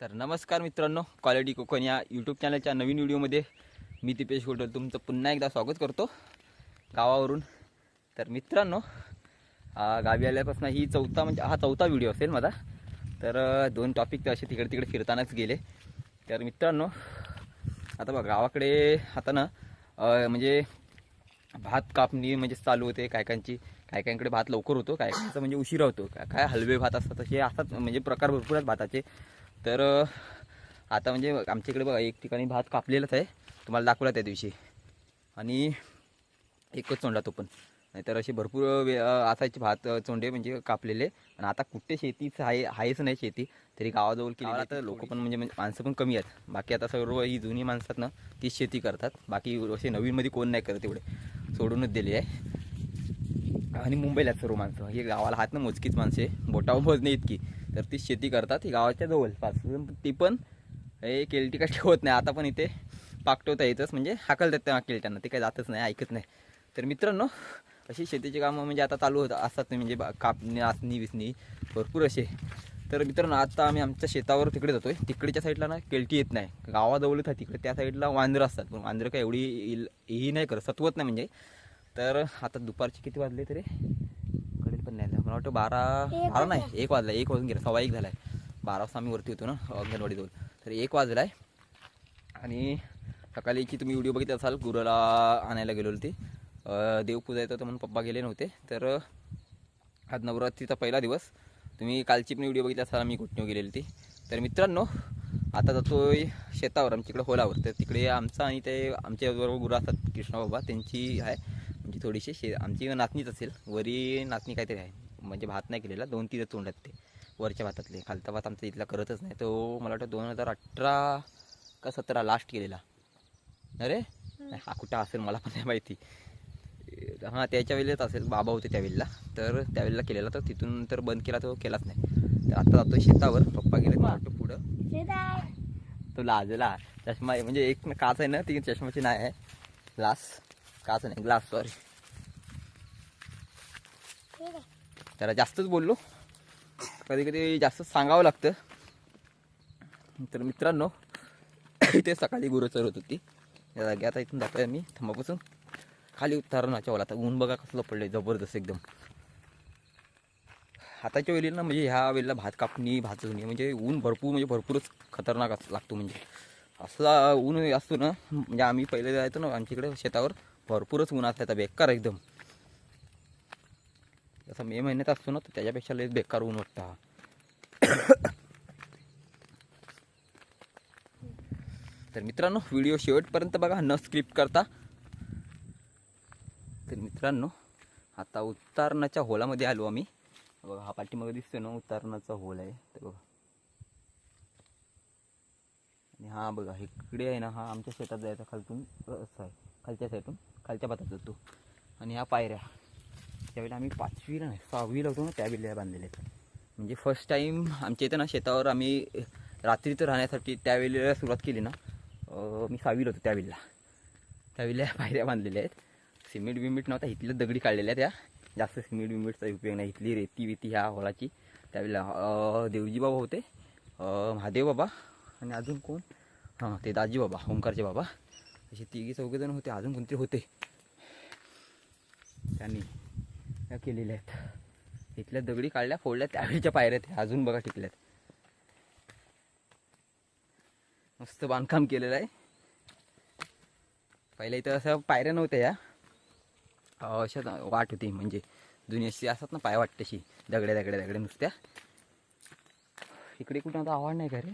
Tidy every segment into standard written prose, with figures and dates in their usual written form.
तर नमस्कार मित्रांनो, क्वालिटी कोकण या यूट्यूब चॅनलच्या नवीन व्हिडिओमध्ये मी दीपेश गोटल तुमचं पुन्हा एकदा स्वागत करतो गावावरून. तर मित्रांनो, गावी आल्यापासून ही चौथा व्हिडिओ असेल माझा. तर दोन टॉपिक तर असे तिकडे तिकडे फिरतानाच गेले. तर मित्रांनो, आता बघा गावाकडे आता ना म्हणजे भात कापणी म्हणजे चालू होते. काहींकडे भात लवकर होतो, काहींचा म्हणजे उशिरा होतो. काय हलवे भात असतात तसे असतात, म्हणजे प्रकार भरपूर आहेत भाताचे. तर आता म्हणजे आमच्या इकडे बघा एक ठिकाणी भात कापलेलाच आहे, तुम्हाला दाखवला त्या दिवशी. आणि एकच चोंडा तो पण, नाहीतर असे भरपूर असायचे भात चोंडे म्हणजे कापलेले. आणि आता कुठे शेतीच आहेच नाही शेती, तरी गावाजवळ केली. आता लोक पण म्हणजे माणसं पण कमी आहेत. बाकी आता सर्व ही जुनी माणसं आहेत ना, तीच शेती करतात. बाकी असे नवीनमध्ये कोण नाही करत, एवढे सोडूनच दिले आहे. आणि मुंबईला सर्व माणसं, हे गावाला हात ना मोजकीच माणसे, बोटावर मोजणे इतकी, तर ती शेती करतात. ही गावाच्या जवळपास, ती पण हे केलटी का ठेवत नाही. आता पण इथे पाकटवता येतच, म्हणजे हाकलतात त्या केलट्यांना, ते काही जातच नाही, ऐकत नाही. तर मित्रांनो, अशी शेतीची कामं म्हणजे आता चालू असतात, म्हणजे कापणी नाचणी विसणी भरपूर असे. तर मित्रांनो, आता आम्ही आमच्या शेतावर तिकडे जातोय. तिकडच्या साईडला ना केलटी येत नाही, गावाजवळच आहे. तिकडे त्या साईडला वांद्रं असतात, पण वांद्रं काय एवढी ही नाही करत, सत्वत नाही म्हणजे. तर आता दुपारचे किती वाजले तरी कळेल पण नाही, मला वाटतं 12 नाही, 1 वाजला, 1 वाजून गेला, 1:15 झाला आहे. 12 वाजता आम्ही वरती होतो ना अंगणवाडीजवळ, तर 1 वाजला आहे. आणि सकाळीची तुम्ही व्हिडिओ बघितला असाल, गुराला आणायला गेलो होती, देवपूजा येत होतं म्हणून पप्पा गेले नव्हते. तर आज नवरात्रीचा पहिला दिवस, तुम्ही कालची पण व्हिडिओ बघितला असाल, आम्ही घुटणीवर गेलेली ती. तर मित्रांनो, आता जातोय शेतावर आमच्याकडे होलावर. तर तिकडे आमचा आणि ते आमच्याबरोबर गुरु असतात कृष्णाबाबा, त्यांची आहे म्हणजे थोडीशी आमची नाचणीच असेल, वरी नाचणी काहीतरी आहे. म्हणजे भात नाही केलेला, 2-3 तोंडात ते वरच्या भातातले. खालचा भात आमचा इथला करतच नाही, तो मला वाटतं 2018 का 17 लास्ट केलेला. अरे हा कुठं असेल मला पण नाही माहिती. हां, त्याच्या वेळेलाच असेल, बाबा होते त्यावेळेला. तर त्यावेळेला केलेला, तर तिथून तर बंद केला, तो केलाच नाही. तर आता जातोय शेतावर, पप्पा गेले वाटतं पुढं. तो लाजला, चष्मा म्हणजे एक काच आहे ना, ती चष्माची नाही आहे, ग्लास, काच नाही ग्लास, सॉरी. जरा जास्तच बोललो, कधी कधी जास्त सांगावं लागतं. तर मित्रांनो, इथे सकाळी गुरं चरत होती या जागी. आता इथून जातोय आम्ही थांबापासून खाली उतारण्याच्या वाला. आता ऊन बघा कसलं पडलंय, जबरदस्त एकदम. हाताच्या वेळेला ना, म्हणजे ह्या वेळेला भात कापणी, भात चुरणी, म्हणजे ऊन भरपूर, म्हणजे भरपूरच खतरनाक लागतो. म्हणजे असला ऊन असतो ना, म्हणजे आम्ही पहिले जायचो ना आमच्याकडे शेतावर, भरपूरच ऊन असतं, बेकार एकदम. जसं मे महिन्यात असतो ना, तर त्याच्यापेक्षा लय बेकार ऊन वाटतं. तर मित्रांनो, व्हिडिओ शेवटपर्यंत बघा, न स्किप करता. तर मित्रांनो, आता उतारणाच्या होलामध्ये आलो आम्ही. बघा, हा पाठीमागे दिसतोय ना, उतारणाचा होल आहे. तर बघा, आणि हा बघा इकडे आहे ना, हा आमच्या शेतात जायचा खालतून रस्ता आहे, खालच्या साईडून, खालच्या भातात जातो. आणि ह्या पायऱ्या, त्यावेळेला आम्ही 5वीला नाही 6वीला होतो ना, त्यावेळेला बांधलेले आहेत. म्हणजे फर्स्ट टाईम आमच्या इथं ना शेतावर आम्ही रात्रीचं राहण्यासाठी त्यावेळेला सुरुवात केली ना, मी 6वीला होतो त्यावेळेला पायऱ्या बांधलेल्या आहेत. सिमेंट बिमेंट नव्हता, इथल्या दगडी काढलेल्या त्या, जास्त सिमेंट बिमेंटचा उपयोग नाही. इथली रेती वेती ह्या होलाची. त्यावेळेला देवजी बाबा होते, महादेव बाबा, आणि अजून कोण, हां ते दाजी बाबा, ओंकारचे बाबा, असे 3-4 जण होते. अजून कोणतरी होते, त्यांनी त्या केलेल्या आहेत. इथल्या दगडी काढल्या, फोडल्या, त्यावेळेच्या पायऱ्या त्या अजून बघा टिकल्यात. मस्त बांधकाम केलेलं आहे. पहिल्या इथं असं पायऱ्या नव्हत्या, या अशा वाट होती, म्हणजे जुनी अशी असतात ना पाय वाट, तशी दगड्या नुसत्या. इकडे कुठं आता आवड नाही का रे,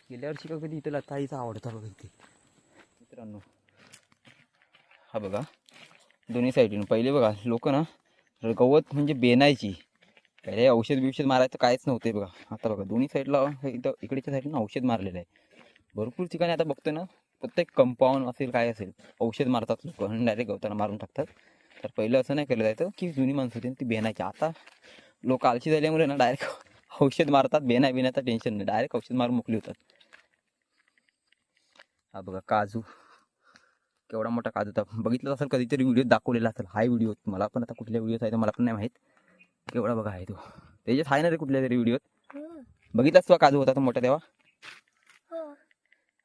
गेल्या वर्षी का कधी इथं लताईचा आवडता बघा इथे. मित्रांनो, हा बघा दोन्ही साईडून पहिले बघा लोक ना गवत म्हणजे बेनायची, पहिले औषध बिषध मारायचं काहीच नव्हते बघा. आता बघा दोन्ही साईडला, इथं इकडच्या साईडला औषध मारलेलं आहे. भरपूर ठिकाणी आता बघतोय ना, प्रत्येक कंपाऊंड असेल काय असेल, औषध मारतात लोक, डायरेक्ट गवताना मारून टाकतात. तर पहिलं असं नाही केलं जायचं, की जुनी माणसं होती ती बेनायची. आता लोक आळशी झाल्यामुळे ना डायरेक्ट औषध मारतात, बेनायचं टेन्शन नाही, डायरेक्ट औषध मारून मोकली होतात. हा बघा काजू, केवढा मोठा काजू होता, बघितलं असेल कधीतरी, व्हिडिओ दाखवलेला असेल. हाय व्हिडिओ, मला पण आता कुठल्या व्हिडिओत आहे तर मला पण नाही माहीत. केवढा बघा आहे तो, त्याच्यात आहे ना रे कुठल्या तरी व्हिडिओत बघितलाच तो काजू होता तो मोठा तेव्हा.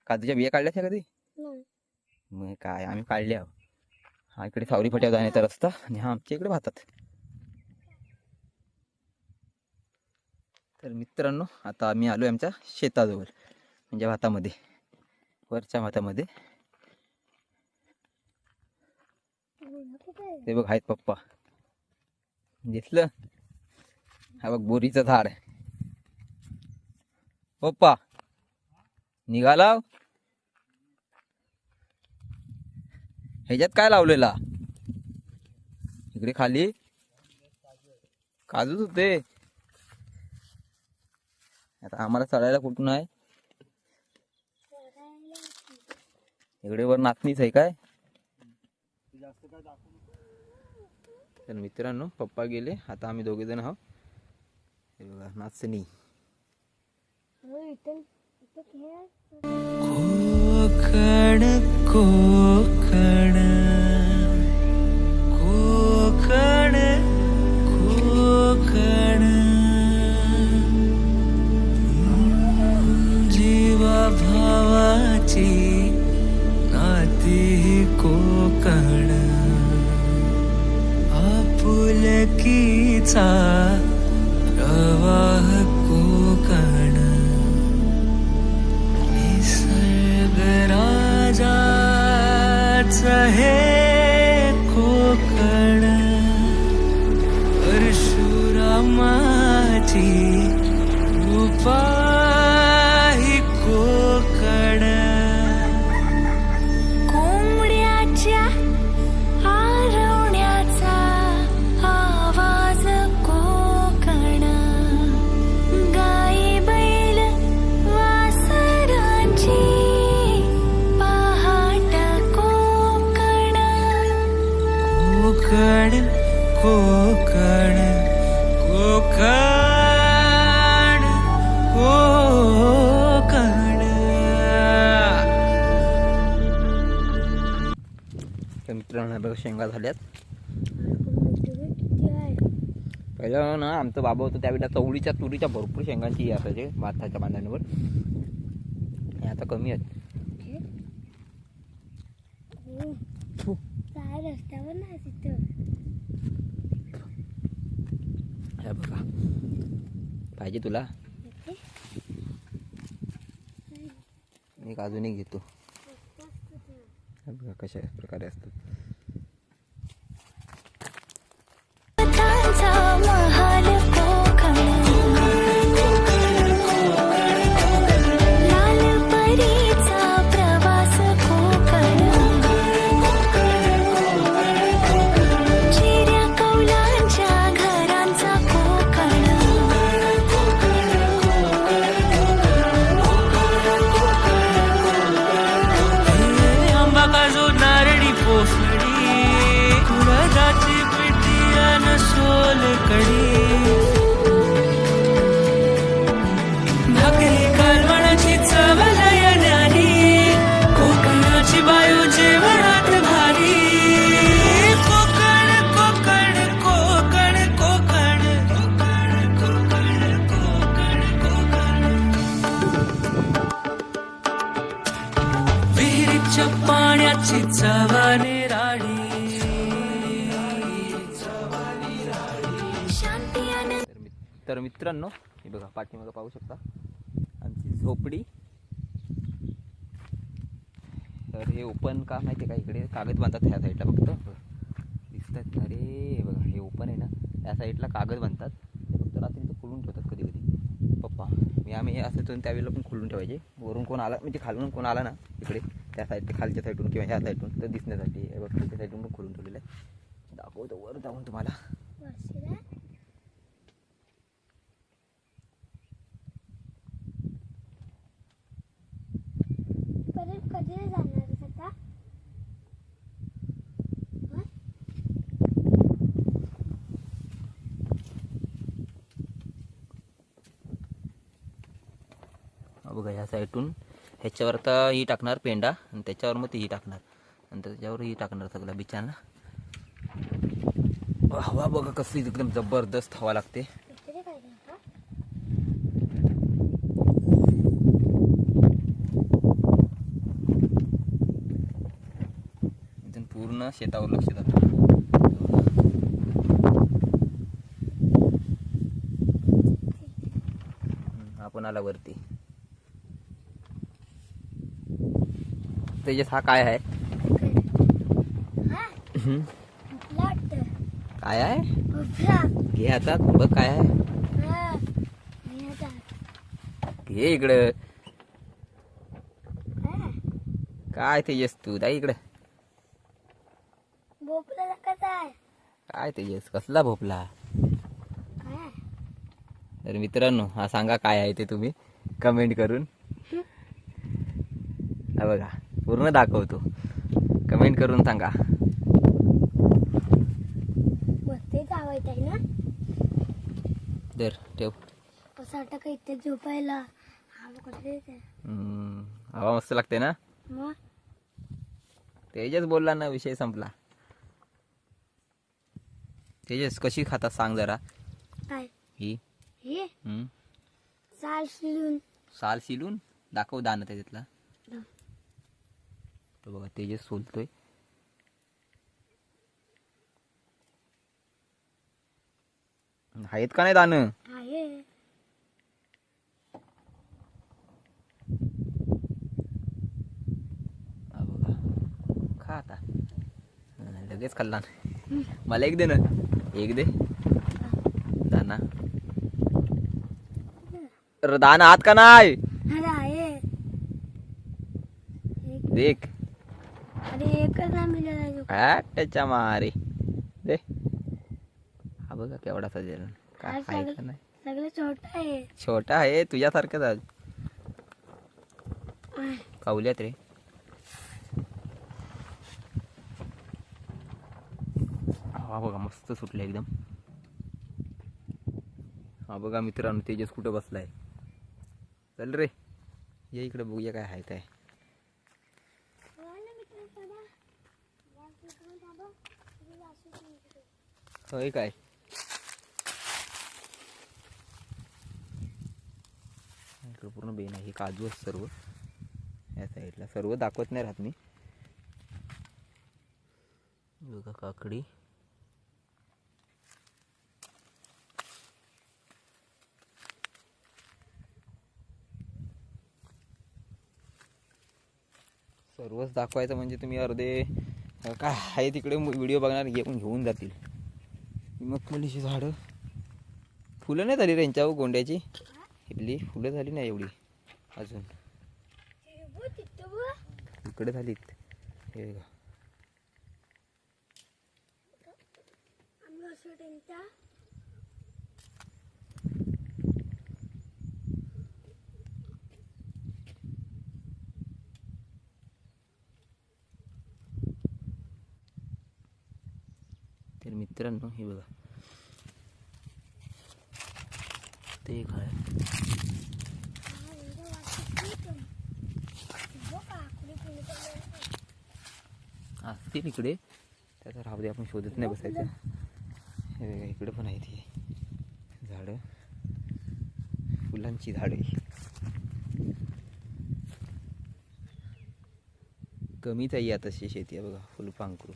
काजूच्या बिया काढल्या कधी? मग काय आम्ही काढले आहो. हा इकडे सावरी फाट्यावर जाण्याचा रस्ता आणि हा आमच्या इकडे भातात. तर मित्रांनो आता आम्ही आलो आमच्या शेताजवळ म्हणजे भातामध्ये, वरच्या भातामध्ये. ते बघ आहेत पप्पा, दिसलं? हा बघ बोरीचं झाड. पप्पा निघाला. ह्याच्यात काय लावलेला? इकडे खाली काजूच होते. आता आम्हाला चढायला कुठून आहे? इकडे वर नाचणीच आहे काय? तर मित्रांनो पप्पा गेले, आता आम्ही दोघे जण आहोत. हे बघा नाचणी. कोकण कोकण कोकण कोकण जीवा भावाची नाती कोकण आपुलकीचा प्रवाह कोकण निसर्गराजाच हे कोकण परशुरामाची कृपा ही कोकण कोंबड्याच्या आरवण्याचा आवाज कोकण गाई बैल वासरांची पहाट कोकण कोकण कोकण कोकण कोकण. तर मित्रांनो बघा शेंगा झाल्यात. पहिलं ना आमचं बाबा होतं त्यावेळेला चवळीच्या तुरीच्या भरपूर शेंगांची असायचे भाताच्या बांधांवर. हे आता कमी आहेत. रस्त्यावर नाही तिथं. हे बघा पाहिजे तुला? मी अजून एक घेतो. हे बघा कशा प्रकारे असतात. महाल कोकण लाल परीचा प्रवास कोकण चिऱ्या कौलांच्या घरांचा कोकण आंबा काजू नारळी पोफळी कुळदाची पिठी अन सोलकडी भाकरी कालवणाची चव लय न्यारी कोकणाची बायू जेवणात भारी कोकण कोकण कोकण कोकण कोकण कोकण कोकण कोकण विहिरीच्या पाण्याची चव निराळी शांती आणि तर मित्रांनो हे बघा पाठीमागं पाहू शकता आमची झोपडी. तर हे ओपन का माहिती आहे का? इकडे कागद बांधतात ह्या साईडला फक्त दिसतात. अरे हे बघा हे ओपन आहे ना, त्या साईडला कागद बांधतात. फक्त रात्री तर खोलून ठेवतात कधी कधी पप्पा. आम्ही असं तर त्यावेळेला पण खोलून ठेवायचे. वरून कोण आला म्हणजे खालून कोण आला ना इकडे त्या साईड खालच्या साईडून किंवा ह्या साईडून तर दिसण्यासाठी हे बघ खालच्या साईडून पण खोलून ठेवलेलं आहे. दाखवतो वर जाऊन तुम्हाला. परत कधी जाणार आता? बघा ह्या साईडून ह्याच्यावर आता ही टाकणार पेंडा आणि त्याच्यावर मग ही टाकणार आणि त्याच्यावर ही टाकणार सगळं बिचाना. हवा बघा कसली एकदम जबरदस्त हवा लागते. इथून पूर्ण शेतावर लक्ष जातं. आपण आला वरती. तेजस हा काय आहे? हा भोपळा वाटतं. काय आहे? भोपळा. घे आता बघ काय आहे. हा हे आता. घे इकडं. हा, काय तेजस तू जाय इकडं. भोपळा कसा आहे? काय तेजस कसला भोपला? काय? तर मित्रांनो हा सांगा काय आहे ते तुम्ही कमेंट करून. हा बघा पूर्ण दाखवतो. कमेंट करून सांगा. वरती जावायचं आहे ना? दर ठेव. असं वाटतं का इथे झोपायला. हा कुठे हवा मस्त लागते ना. मग तेजस बोलला ना विषय संपला. तेजस कशी खातात सांग जरा. काय ही हे हम्म. साल शिलून साल शिलून दाखव दाणं त्याच्यातला. दाव. तो बघा तेजस सोलतोय. आहेत का नाही दाणं? आहे. हा बघा खा आता. लगेच खाल्ला ना. मला एक दे ना. एक दे दाना. अरे दाना आत का नाही? अरे आहे. देख. अरे एकच ना मिळाला. त्याच्या मारे दे. हा बघा केवढा सजेल. काय आहे का नाही? सगळं छोटा आहे. छोटा आहे तुझ्यासारखंच आज. कावल्यात रे. हा बघा मस्त सुटलं एकदम. हा बघा मित्रांनो तेजस कुठं बसलाय. चल रे ये इकडे बघूया काय आहे काय. होय काय. इकडे पूर्ण बेन आहे. काजू आहे सर्व या साईडला. सर्व दाखवत नाही राहत मी. बघा काकडी. सर्वच दाखवायचं म्हणजे तुम्ही अर्धे काय आहे तिकडे व्हिडिओ बघणार घेऊन जातील. मखमलीची झाडं. फुलं नाही झाली त्यांच्यावर गोंड्याची. इथली फुलं झाली नाही एवढी अजून. इकडे झालीत. हे बघा. तर मित्रांनो हे बघा ते काय असतील इकडे. त्याचा राहू दे आपण शोधत नाही बसायचं. हे बघा इकडे पण आहेत ही झाडं. फुलांची झाडे. कमीच आहे आता शेती आहे बघा. फुलपांखरू.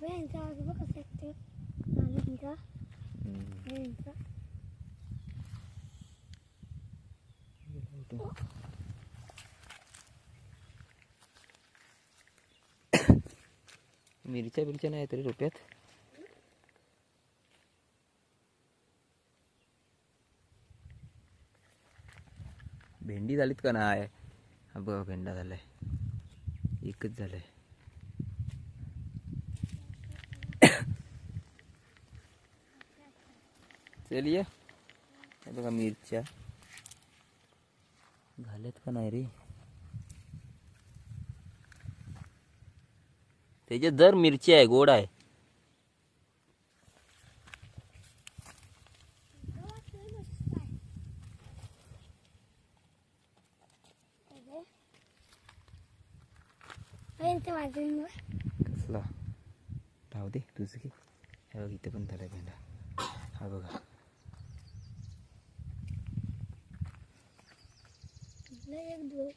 मिरच्या नाही तरी रोप्यात. भेंडी झालीत का नाही? हा बघा भेंडा झालाय. एकच झालाय. चलिए हे बघा मिरच्या झाल्यात का नाही रे. त्याच्यात जर मिरची आहे गोड आहे. कसला राहू दे तुझं की. हे बघ इथे पण झालाय भेंडा. हा बघा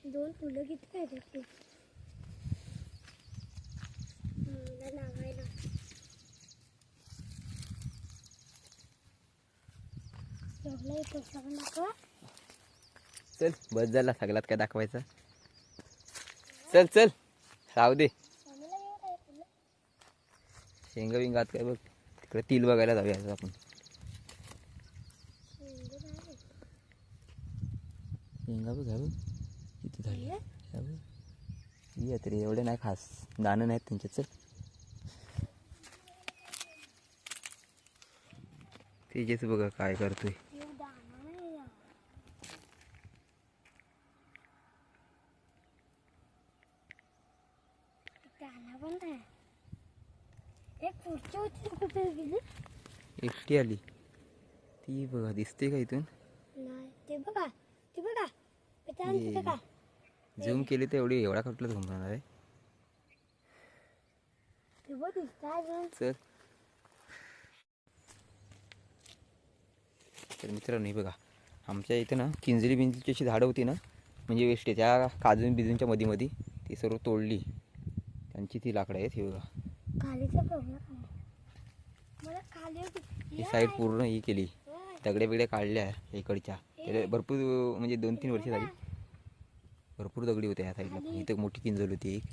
दोन फुलं किती पाहिजे लावायला. लय पैसा पण दाखवा. चल बस झाला सगळ्यात काय दाखवायचं. चल चल राहू दे. आम्हाला येऊ काय तुला? शेंगा बिंगात काय बघ तिकडे तिल बघायला जाऊया आज आपण. शेंगा बघ हा बघ किती झाले हा बघ. ये तरी एवढे नाही खास दाणं नाहीत त्यांच्यात. चल तेजेच बघा काय करतोय. येऊ दाना नाही या. दाना पण नाही. एक पुढची होती कुठे गेली? एकटी आली ती बघा दिसते का इथून. नाही ते बघा ते बघा ये. तिथे का झूम केली तर एवढा कुठलं झूम राहणार आहे. ते बघ दिसतात. चल तर मित्रांनो हे बघा आमच्या इथं ना किंजली बिंजलीची अशी झाडं होती ना म्हणजे वेस्ट आहे त्या काजून बिजूंच्या मध्ये ती सर्व तोडली. त्यांची ती लाकडं आहेत हे बघा. खालीचा प्रॉब्लेम मला खाली ही साईड पूर्ण ही केली दगडे बिगडे काढल्या इकडच्या. त्याला भरपूर म्हणजे 2-3 वर्ष झाली भरपूर दगडी होत्या ह्या साईडला. इथं मोठी किंजल होती एक.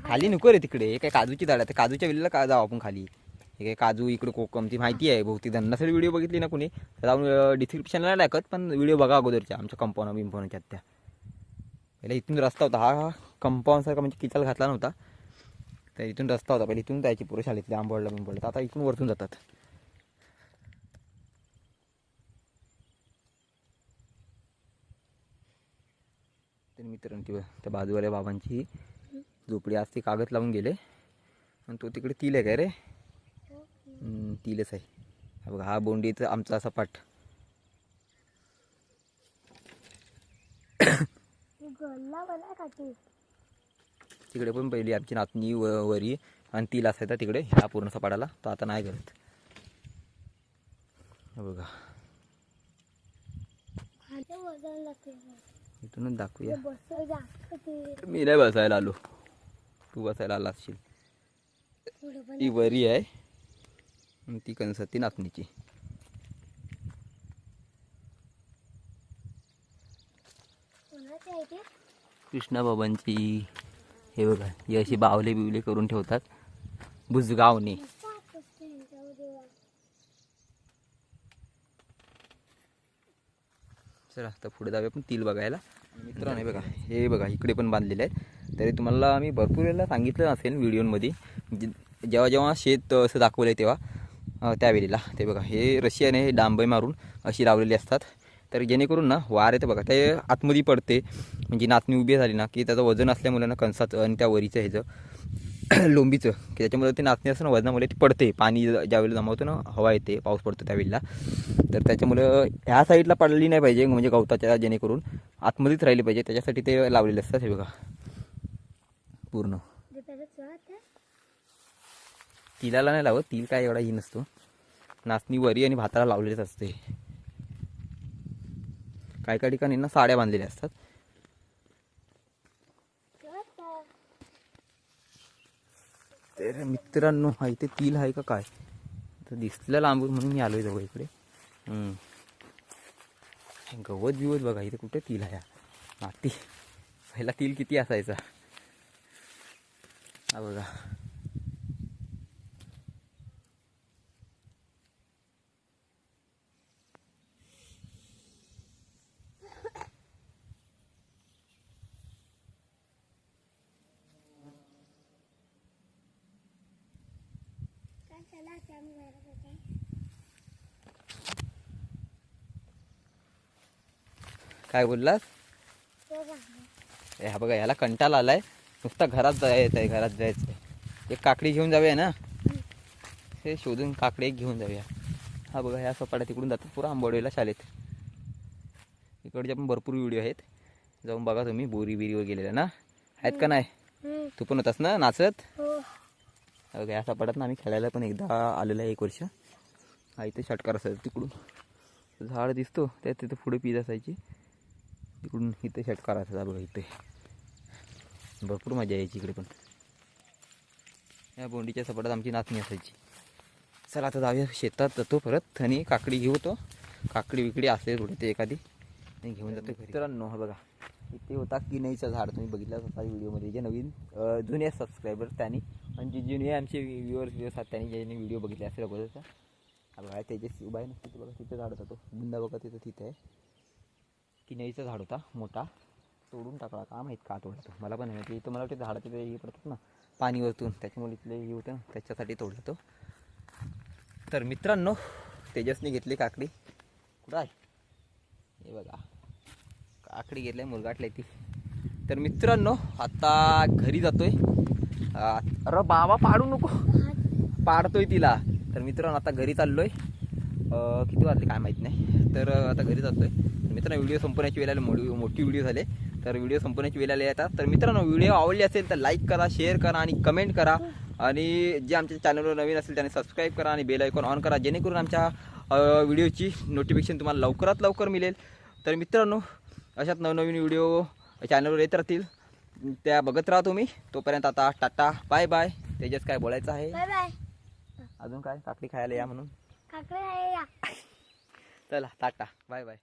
खाली नको रे तिकडे. हे काय काजूची झाड आहे काजूच्या विल्ला का जाऊ आपण खाली. हे काय काजू इकडे कोकम ती माहिती आहे बहुतेक नसेल व्हिडिओ बघितली ना कुणी जाऊन डिस्क्रिप्शनला नाही टाकत पण व्हिडिओ बघा अगोदरच्या आमच्या कंपाऊंड बिंपाऊंडच्या त्या. पहिला इथून रस्ता होता हा कंपाऊंडसारखा म्हणजे किचल घातला नव्हता तर इथून रस्ता होता पहिले इथून जायची पुढे शाळेतले आंबवडला बिंबवडला. आता इथून वरतून जातात. तर मित्रांनो त्या बाजूवाल्या बाबांची झोपडी आज ती कागद लावून गेले आणि तो तिकडे तिल आहे काय रे. तिलच आहे हा बघा. हा बोंडीचा आमचा सपाट. तिकडे पण पहिली आमची नातनी वरी आणि तिल असायचा तिकडे ह्या पूर्ण सपाटाला. तो आता नाही करत. बघा इथूनच दाखवूया. मी नाही बसायला आलो तू बसायला आला असशील. ती वरी आहे आणि ती कणस ती नाचणीची. कृष्णा बाबांची हे बघा ही अशी बावले बिवले करून ठेवतात बुजगावने. चला आता पुढे जाऊया पण तिल बघायला. मित्रांनो बघा हे बघा इकडे पण बांधलेले आहेत. तरी तुम्हाला मी भरपूर वेळेला सांगितलं असेल व्हिडिओमध्ये जेव्हा जेव्हा शेत असं दाखवलं आहे तेव्हा त्यावेळेला ते बघा हे रशियाने हे डांबे मारून अशी लावलेली असतात. तर जेणेकरून ना वार येतं बघा ते आतमध्ये पडते म्हणजे नाचणी उभी झाली ना की त्याचं वजन असल्यामुळे ना कणसाचं आणि त्या वरीचं ह्याचं लोंबीचं की त्याच्यामुळे ते नाचणी असं ना वजनामुळे ती पडते. पाणी ज्यावेळेला जमा होतं ना हवा येते पाऊस पडतो त्यावेळेला. तर त्याच्यामुळं ह्या साईडला पडली नाही पाहिजे म्हणजे गवताच्या जेणेकरून आतमध्येच राहिली पाहिजे त्याच्यासाठी ते लावलेले असतात. हे बघा पूर्ण तिलाला नाही लावत. तिल काय एवढा ही नसतो. नाचणी वरी आणि भाताला लावलेलेच असते. काही काही ठिकाणी ना साड्या बांधलेल्या असतात. तर मित्रांनो हा इथे तिल आहे का काय तर दिसलं लांबून म्हणून मी आलोय जवळ इकडे. गवत बिवत बघा इथे कुठे तिल आहे. माती पहिला तिल किती असायचा हा बघा. काय बोललास. हा बघा ह्याला कंटाळा आलाय नुसता घरात जायचं आहे घरात जायचं आहे. एक काकडी घेऊन जाऊया ना हे शोधून काकडी एक घेऊन जाऊया. हा बघा ह्या सपाट्या तिकडून जातात पुरा आंबवडेला शाळेत. इकडचे पण भरपूर व्हिडिओ आहेत जाऊन बघा तुम्ही. बोरी बिरीवर गेलेल्या ना आहेत का नाही. तू पण होतास ना नाचत. बघा या सपाट्यात ना आम्ही खेळायला पण एकदा आलेला आहे 1 वर्ष. हा इथे षटकार असायचं तिकडून झाड दिसतो त्या तिथे पुढे पीज असायची तिकडून इथे षटकार असायचा बघा. इथे भरपूर मजा यायची इकडे पण. या बोंडीच्या सपाटात आमची नाचणी असायची. चला आता जाऊया शेतात जातो परत आणि काकडी घेऊ तो काकडी विकडी असेल कुठे ते एखादी नाही घेऊन जातो घरी. मित्रांनो हा बघा इथे होता किनईचं झाड तुम्ही बघितलं असाल व्हिडिओमध्ये जे नवीन जुने सबस्क्रायबर त्यांनी आणि जे जुने आमचे व्ह्युअर्स आहेत त्यांनी ज्यांनी व्हिडिओ बघितले असेल अगोदरचा हा बघा तेजस्वी उभा आहे ना तिथे बघा तिथे झाड होता तो बुंदा बघा तिथे आहे किनईचा झाड होता मोठा तोडून टाकला का माहीत का तोडला तो मला पण माहिती इथं मला वाटतं झाडाचे ते हे पडतात ना पाणी वरतून त्याच्यामुळे इथले हे होतं ना त्याच्यासाठी तोडला तो. तर मित्रांनो तेजसने घेतली काकडी कुठं आहे हे बघा काकडी घेतली मुरगाटली ती. तर मित्रांनो आता घरी जातोय अरे बाबा पाडू नको पाडतोय तिला. तर मित्रांनो आता घरी चाललोय किती वाजले काय माहीत नाही. तर आता घरी जातोय मित्रांनो व्हिडिओ संपण्याची वेळ आली मोठी व्हिडिओ झाले तर व्हिडिओ संपण्याची वेळ आली येतात. तर मित्रांनो व्हिडिओ आवडली असेल तर लाईक करा शेअर करा आणि कमेंट करा आणि जे आमच्या चॅनलवर नवीन असेल त्याने सबस्क्राईब करा आणि बेल आयकॉन ऑन करा जेणेकरून आमच्या व्हिडिओची नोटिफिकेशन तुम्हाला लवकरात लवकर मिळेल. तर मित्रांनो अशाच नवनवीन व्हिडिओ चॅनलवर येत राहतील त्या बघत राहा तुम्ही. तोपर्यंत आता टाटा बाय बाय. तेजस काय बोलायचं आहे बाय बाय. अजून काय काकडी खायला या म्हणून काकडे आहे या. चला टाटा बाय बाय.